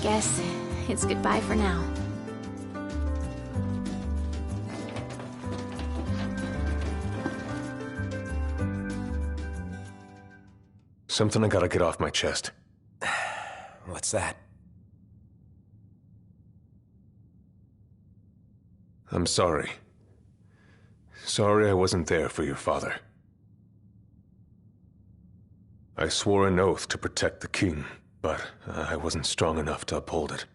guess it's goodbye for now. Something I gotta get off my chest. What's that? I'm sorry. Sorry I wasn't there for your father. I swore an oath to protect the king, but I wasn't strong enough to uphold it.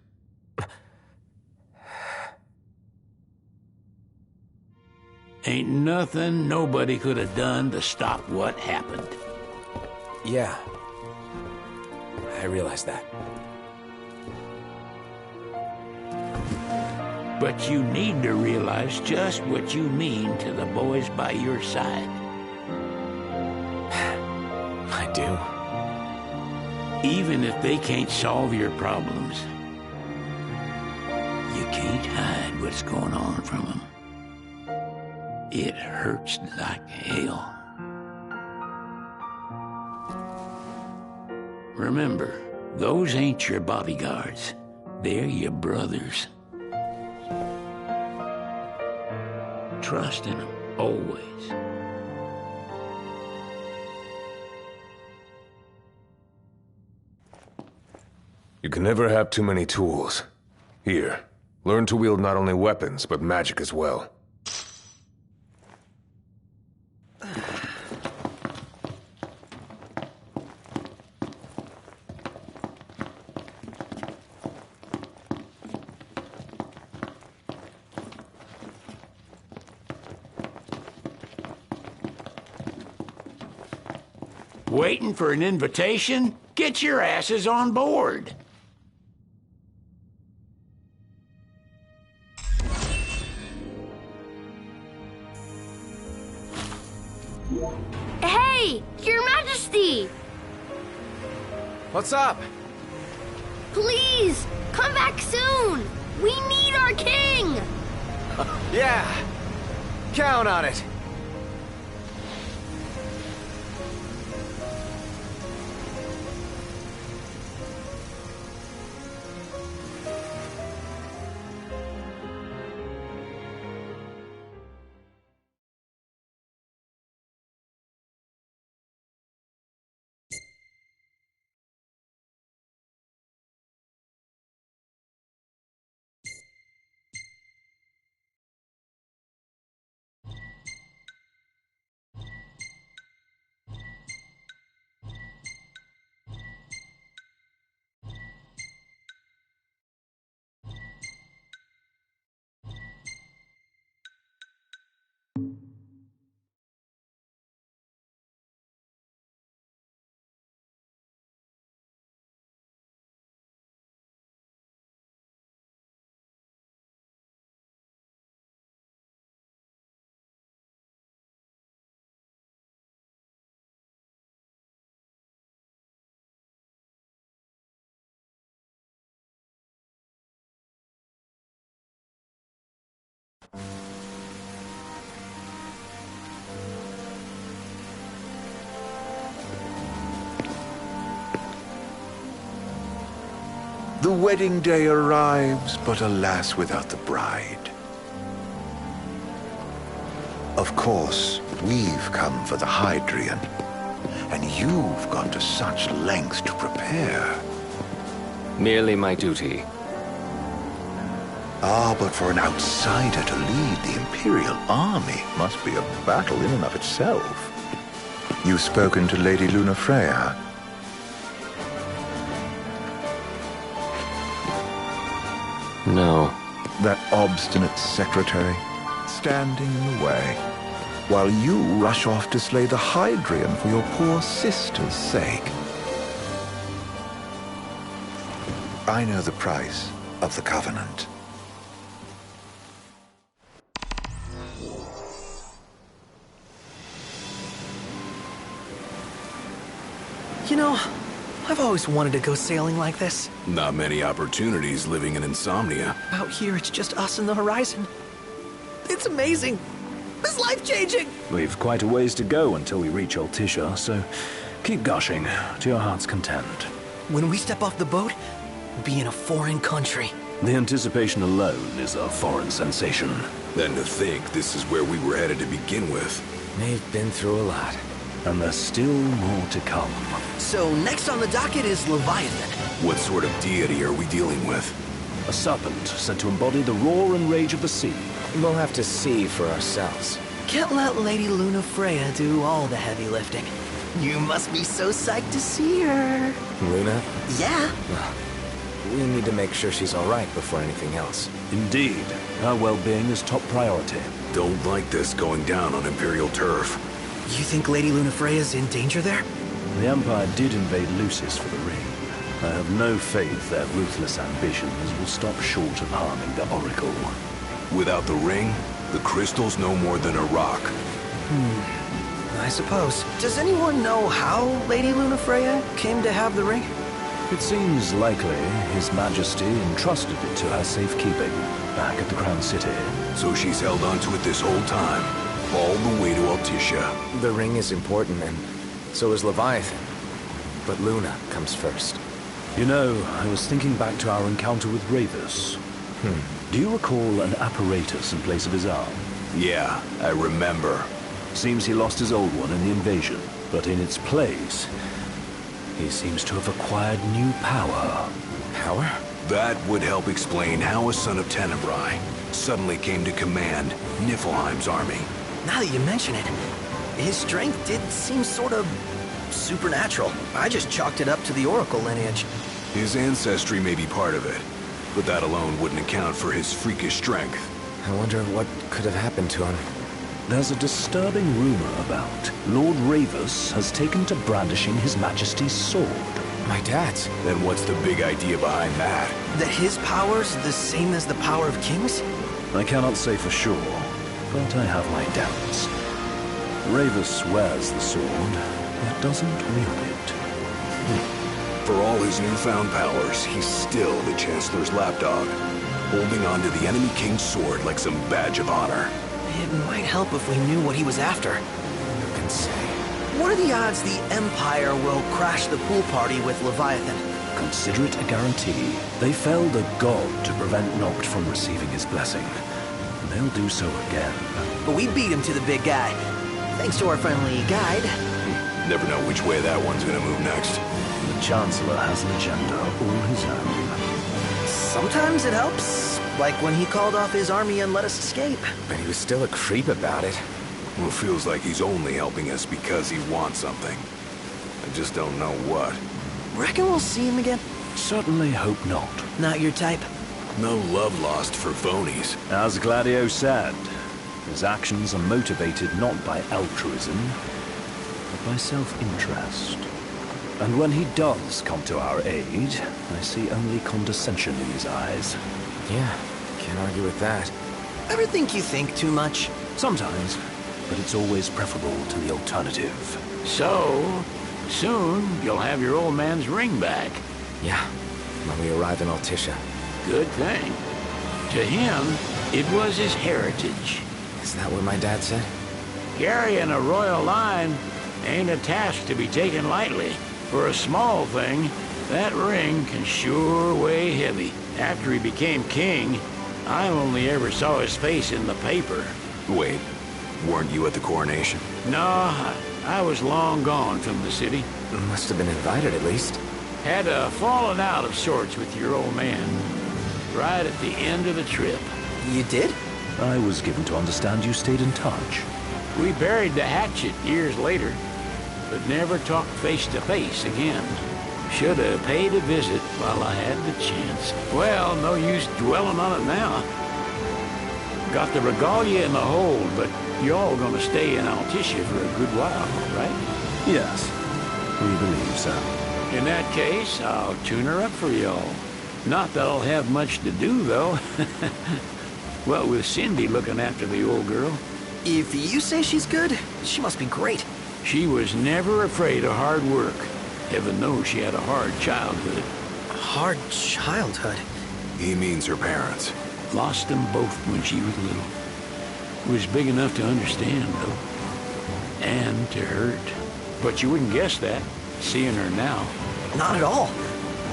Ain't nothing nobody could have done to stop what happened. Yeah. I realize that. But you need to realize just what you mean to the boys by your side. I do. Even if they can't solve your problems, you can't hide what's going on from them. It hurts like hell. Remember, those ain't your bodyguards. They're your brothers. Trust in them, always. You can never have too many tools. Here, learn to wield not only weapons, but magic as well. Waiting for an invitation? Get your asses on board. Hey, Your Majesty! What's up? Please, come back soon! We need our king! Yeah. Count on it. The wedding day arrives, but alas, without the bride. Of course, we've come for the Hydrian, and you've gone to such lengths to prepare. Merely my duty. Ah, but for an outsider to lead the Imperial army must be a battle in and of itself. You've spoken to Lady Lunafreya. No. That obstinate secretary, standing in the way, while you rush off to slay the Hydrian for your poor sister's sake. I know the price of the Covenant. You know, I've always wanted to go sailing like this. Not many opportunities living in Insomnia. Out here, it's just us and the horizon. It's amazing. It's life-changing. We've quite a ways to go until we reach Altissia, so keep gushing to your heart's content. When we step off the boat, be in a foreign country. The anticipation alone is a foreign sensation. Then to think this is where we were headed to begin with. They've been through a lot. And there's still more to come. So next on the docket is Leviathan. What sort of deity are we dealing with? A serpent said to embody the roar and rage of the sea. We'll have to see for ourselves. Can't let Lady Lunafreya do all the heavy lifting. You must be so psyched to see her. Luna? Yeah. We need to make sure she's all right before anything else. Indeed. Her well-being is top priority. Don't like this going down on Imperial turf. You think Lady Lunafreya's in danger there? The Empire did invade Lucis for the ring. I have no faith their ruthless ambitions will stop short of harming the Oracle. Without the ring, the crystal's no more than a rock. I suppose. Does anyone know how Lady Lunafreya came to have the ring? It seems likely His Majesty entrusted it to her safekeeping back at the Crown City. So she's held onto it this whole time, all the way to Altissia. The ring is important, and so is Leviathan. But Luna comes first. You know, I was thinking back to our encounter with Ravus. Do you recall an apparatus in place of his arm? Yeah, I remember. Seems he lost his old one in the invasion, but in its place, he seems to have acquired new power. Power? That would help explain how a son of Tenebrae suddenly came to command Niflheim's army. Now that you mention it, his strength did seem sort of supernatural. I just chalked it up to the Oracle lineage. His ancestry may be part of it, but that alone wouldn't account for his freakish strength. I wonder what could have happened to him. There's a disturbing rumor about Lord Ravus has taken to brandishing His Majesty's sword. My dad's. Then what's the big idea behind that? That his power's the same as the power of kings? I cannot say for sure, but I have my doubts. Ravus wears the sword, yet doesn't wield it. For all his newfound powers, he's still the Chancellor's lapdog, holding on to the enemy king's sword like some badge of honor. It might help if we knew what he was after. Who can say? What are the odds the Empire will crash the pool party with Leviathan? Consider it a guarantee. They felled a god to prevent Noct from receiving his blessing. And they'll do so again. But we beat him to the big guy. Thanks to our friendly guide. Never know which way that one's gonna move next. The Chancellor has an agenda all his own. Sometimes it helps. Like when he called off his army and let us escape. But he was still a creep about it. Well, it feels like he's only helping us because he wants something. I just don't know what. Reckon we'll see him again? Certainly hope not. Not your type? No love lost for phonies. As Gladio said, his actions are motivated not by altruism, but by self-interest. And when he does come to our aid, I see only condescension in his eyes. Yeah, can't argue with that. Ever think you think too much? Sometimes, but it's always preferable to the alternative. So, soon you'll have your old man's ring back. Yeah, when we arrive in Altissia. Good thing. To him, it was his heritage. Is that what my dad said? Carrying a royal line ain't a task to be taken lightly. For a small thing, that ring can sure weigh heavy. After he became king, I only ever saw his face in the paper. Wait, weren't you at the coronation? No, I was long gone from the city. Must have been invited at least. Had a falling out of sorts with your old man. Right at the end of the trip. You did? I was given to understand you stayed in touch. We buried the hatchet years later, but never talked face to face again. Should have paid a visit while I had the chance. Well, no use dwelling on it now. Got the regalia in the hold, but y'all gonna stay in Altissia for a good while, right? Yes, we believe so. In that case, I'll tune her up for y'all. Not that I'll have much to do, though. Well, with Cindy looking after the old girl. If you say she's good, she must be great. She was never afraid of hard work. Heaven knows she had a hard childhood. Hard childhood? He means her parents. Lost them both when she was little. Was big enough to understand, though. And to hurt. But you wouldn't guess that, seeing her now. Not at all.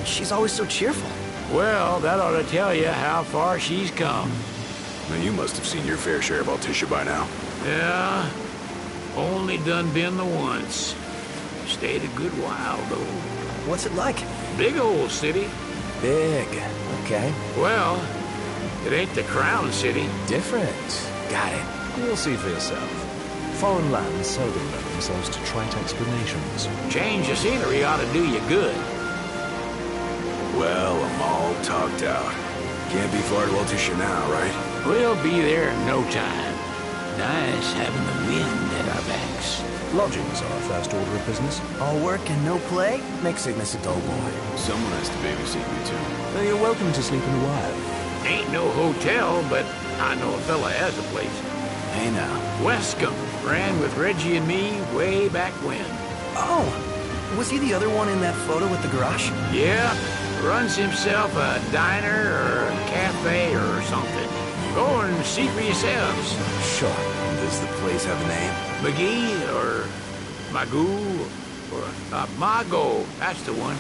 She's always so cheerful. Well, that ought to tell you how far she's come. Now you must have seen your fair share of Altissia by now. Yeah, only done been the once. Stayed a good while, though. What's it like? Big old city. Big. Okay. Well, it ain't the crown city. Different. Got it. You'll see for yourself. Foreign lands seldom lend themselves to trite explanations. Change of scenery ought to do you good. Well, I'm all talked out. Can't be far to Altissia now, right? We'll be there in no time. Nice having the wind at our backs. Lodgings are our first order of business. All work and no play? Makes Cygnus a dull boy. Someone has to babysit me too. Though you're welcome to sleep in a while. Ain't no hotel, but I know a fella has a place. Hey now. Wescombe ran with Reggie and me way back when. Oh, was he the other one in that photo with the garage? Yeah, runs himself a diner or a cafe or something. Go and see for yourselves. Sure. Does the place have a name? McGee or Magoo or Mago, that's the one.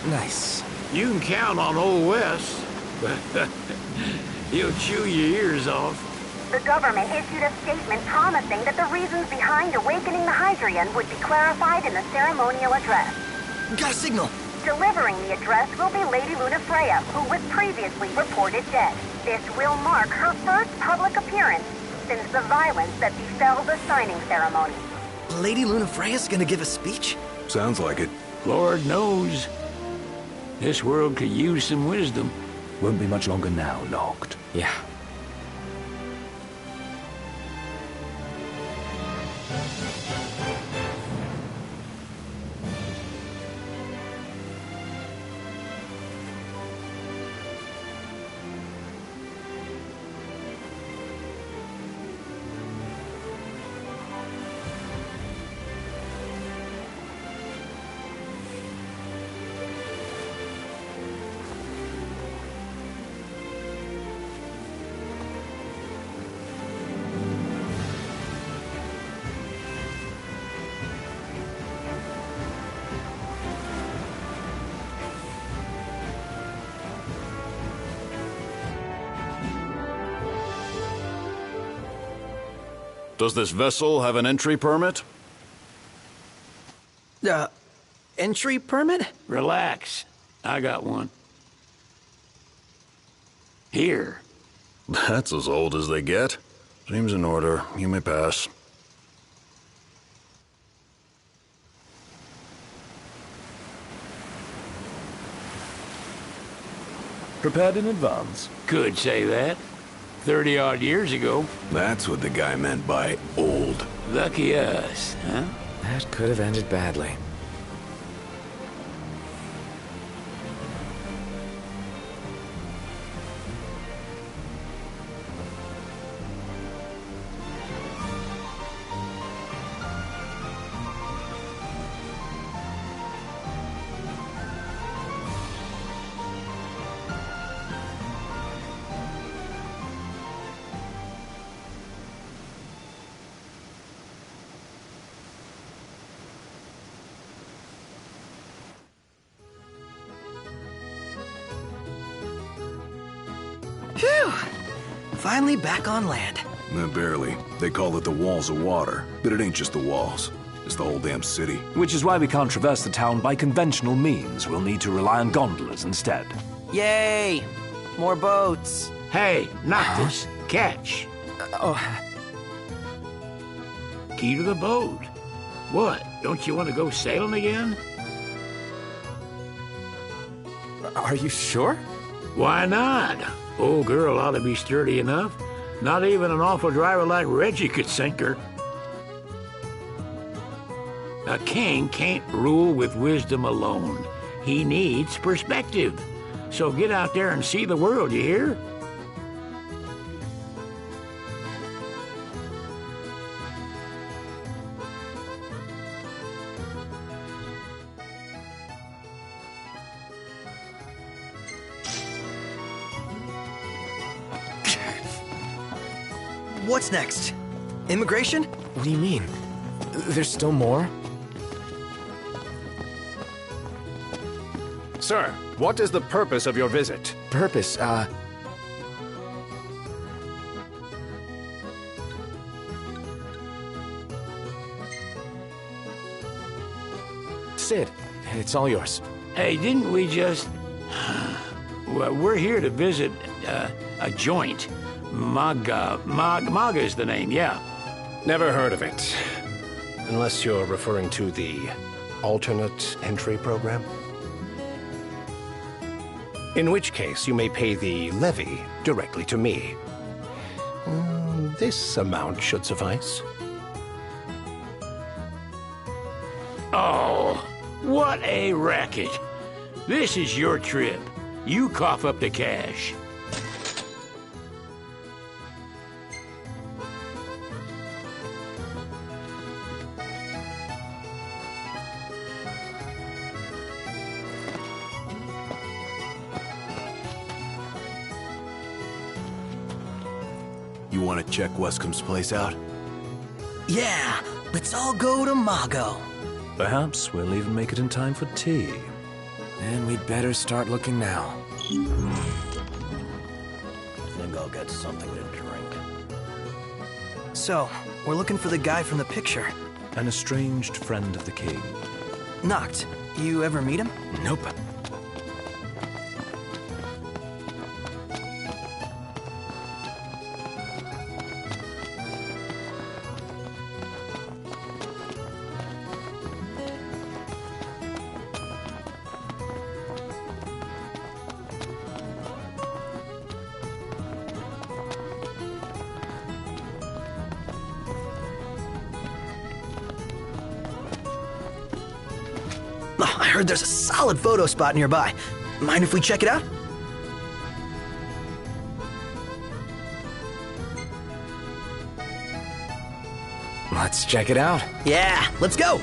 Nice. You can count on Old West, but he'll chew your ears off. The government issued a statement promising that the reasons behind awakening the Hydrian would be clarified in the ceremonial address. Got a signal. Delivering the address will be Lady Lunafreya, who was previously reported dead. This will mark her first public appearance since the violence that befell the signing ceremony. Lady Lunafreya's gonna give a speech? Sounds like it. Lord knows. This world could use some wisdom. Won't be much longer now, Noct. Yeah. Does this vessel have an entry permit? Entry permit? Relax. I got one. Here. That's as old as they get. Seems in order. You may pass. Prepared in advance? Could say that. 30-odd years ago. That's what the guy meant by old. Lucky us, huh? That could have ended badly. Phew! Finally back on land. Barely. They call it the Walls of Water, but it ain't just the walls. It's the whole damn city. Which is why we can't traverse the town by conventional means. We'll need to rely on gondolas instead. Yay! More boats. Hey, Noctis, catch. Key to the boat. What? Don't you want to go sailing again? Are you sure? Why not? Old girl ought to be sturdy enough. Not even an awful driver like Reggie could sink her. A king can't rule with wisdom alone. He needs perspective. So get out there and see the world, you hear? What's next? Immigration? What do you mean? There's still more? Sir, what is the purpose of your visit? Purpose, Sid, it's all yours. Hey, didn't we just... Well, we're here to visit a joint. Maga is the name, yeah. Never heard of it. Unless you're referring to the alternate entry program. In which case, you may pay the levy directly to me. This amount should suffice. Oh, what a racket. This is your trip. You cough up the cash. You want to check Wescom's place out? Yeah, let's all go to Mago. Perhaps we'll even make it in time for tea. And we'd better start looking now. Think I'll get something to drink. So, we're looking for the guy from the picture. An estranged friend of the king. Noct, you ever meet him? Nope. I heard there's a solid photo spot nearby. Mind if we check it out? Let's check it out. Yeah, let's go!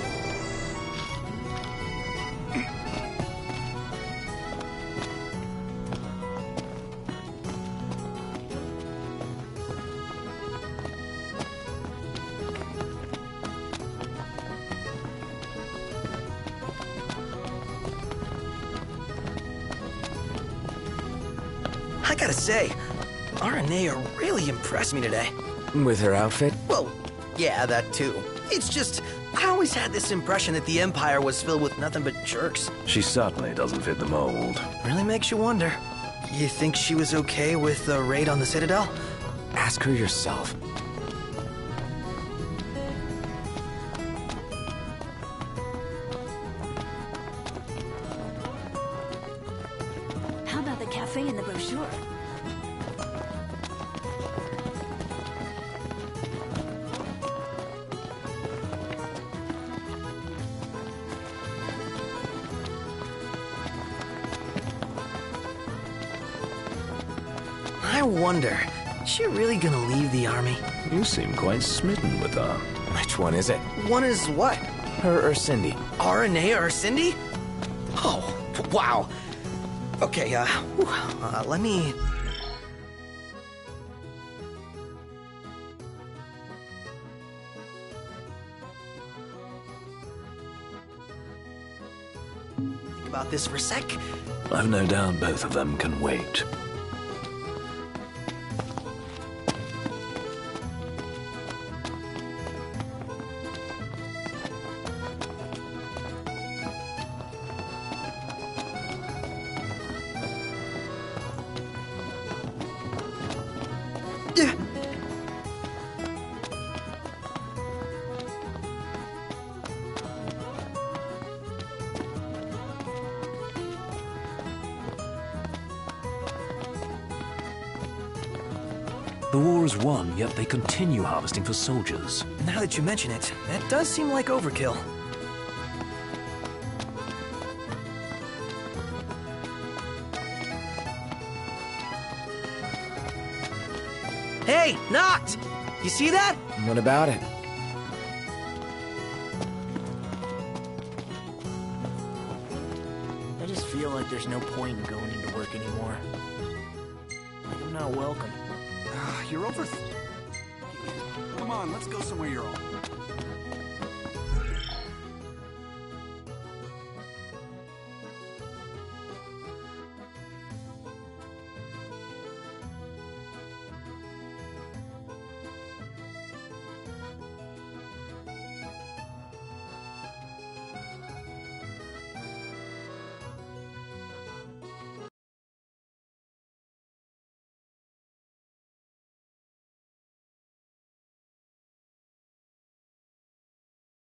I gotta say, Aranea really impressed me today. With her outfit? Well, yeah, that too. It's just, I always had this impression that the Empire was filled with nothing but jerks. She certainly doesn't fit the mold. Really makes you wonder. You think she was okay with the raid on the Citadel? Ask her yourself. How about the cafe in the brochure? I wonder, is she really gonna leave the army? You seem quite smitten with her. Which one is it? One is what? Her or Cindy? Aranea or Cindy? Oh, wow. Okay, let me... think about this for a sec. I've no doubt both of them can wait. The war is won, yet they continue harvesting for soldiers. Now that you mention it, that does seem like overkill. Hey, Noct! You see that? What about it? I just feel like there's no point in going into work anymore. Like I'm not welcome. You're over... Come on, let's go somewhere you're all...